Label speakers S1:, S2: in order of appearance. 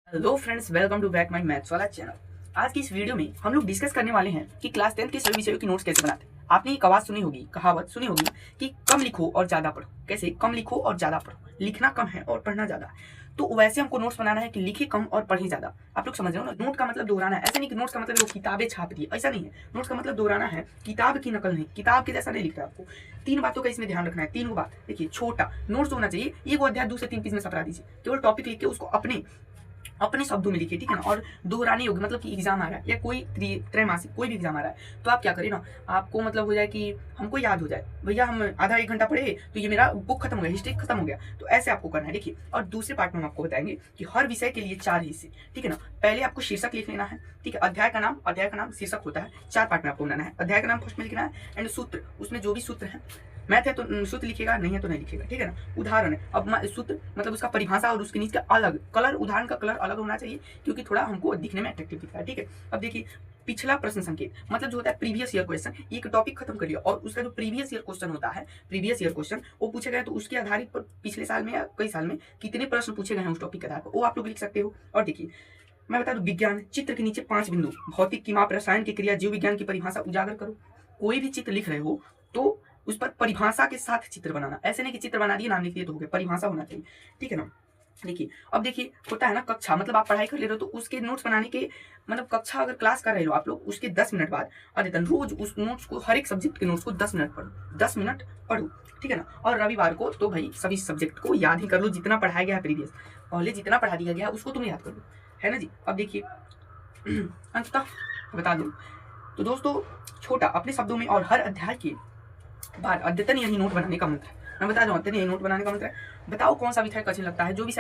S1: Hello friends, welcome to back my maths वाला channel. आज की इस वीडियो में हम लोग डिस्कस करने वाले हैं कि क्लास 10 के सभी विषयों की नोट्स कैसे बनाते हैं। आपने एक कहावत सुनी होगी कि कम लिखो और ज्यादा पढ़ो। कैसे कम लिखो और ज्यादा पढ़ो? लिखना कम है और पढ़ना ज्यादा है। तो वैसे हमको नोट्स बनाना है कि लिखे कम और पढ़े ज्यादा। आप लोग समझ रहे हो ना? नोट का मतलब दोहराना है। ऐसा नहीं कि नोट्स का मतलब वो किताबें छाप दी, ऐसा नहीं है। नोट्स का मतलब दोहराना है, किताब की नकल नहीं, किताब के जैसा नहीं लिखना है आपको। तीन बातों का इसमें ध्यान रखना है। तीन बात देखिए, छोटा नोट्स होना चाहिए। ये वो अध्याय 2 से 3 पेज में सपरा दीजिए। केवल टॉपिक लिख के उसको अपने अपने शब्दों में लिखिए, ठीक है ना। और दोहराने योग्य मतलब कि एग्जाम आ रहा है या कोई त्रैमासिक कोई भी एग्जाम आ रहा है, तो आप क्या करें ना, आपको मतलब हो जाए कि हमको याद हो जाए, भैया हम आधा एक घंटा पढ़े तो ये मेरा बुक खत्म हो गया, हिस्ट्री खत्म हो गया। तो ऐसे आपको करना है, देखिए। और दूसरे पार्ट में हम आपको बताएंगे कि हर विषय के लिए 4 हिस्से, ठीक है ना। पहले आपको शीर्षक लिख लेना है, ठीक है। अध्याय का नाम शीर्षक होता है। 4 पार्ट में आपको बनाना है। अध्याय का नाम फर्स्ट में लिखना है एंड सूत्र, उसमें जो भी सूत्र है, मैथ है तो सूत्र लिखिएगा, नहीं है तो नहीं लिखिएगा, ठीक है ना। उदाहरण है, अब सूत्र मतलब उसका परिभाषा और उसके नीचे का अलग कलर, उदाहरण का कलर अलग होना चाहिए क्योंकि थोड़ा हमको दिखने में अट्रैक्टिव दिखता है, ठीक है। अब देखिए, पिछला प्रश्न संकेत मतलब जो होता है प्रीवियस ईयर क्वेश्चन। एक टॉपिक खत्म कर लिया और उसका जो प्रीवियस ईयर क्वेश्चन होता है, प्रीवियस ईयर क्वेश्चन वो पूछे गए तो उसके आधारित पर पिछले साल में या कई साल में कितने प्रश्न पूछे गए हैं उस टॉपिक के आधार पर, वो आप लोग लिख सकते हो। और देखिए, मैं बता दूं, विज्ञान चित्र के नीचे 5 बिंदु, भौतिक की माप, रसायन की क्रिया, जीव विज्ञान की परिभाषा उजागर करो। कोई भी चित्र लिख रहे हो तो उस पर परिभाषा के साथ चित्र बनाना। ऐसे नहीं कि चित्र बना दिए नाम लिख दिए तो हो गया, परिभाषा होना चाहिए, ठीक है ना। देखिए, अब देखिए होता है ना, कक्षा मतलब आप पढ़ाई कर ले रहे हो तो उसके नोट्स बनाने के मतलब कक्षा अगर क्लास कर रहे हो आप लोग, उसके 10 मिनट बाद अद्यतन रोज उस नोट्स को, हर एक सब्जेक्ट के नोट्स को 10 मिनट पढ़ो, 10 मिनट पढ़ो, ठीक है ना। और रविवार को तो भाई सभी सब्जेक्ट को याद ही कर लो, जितना पढ़ाया गया है प्रीवियस, पहले जितना पढ़ा दिया गया है उसको तुम याद कर लो, है ना जी। अब देखिए अंततः बता दूं तो दोस्तों, छोटा अपने शब्दों में और हर अध्याय के बाद अद्यतन यही नोट बनाने का मंत्र है। मैं बता दूं, अद्यतन यही नोट बनाने का मंत्र है। बताओ कौन सा विषय कठिन लगता है, जो भी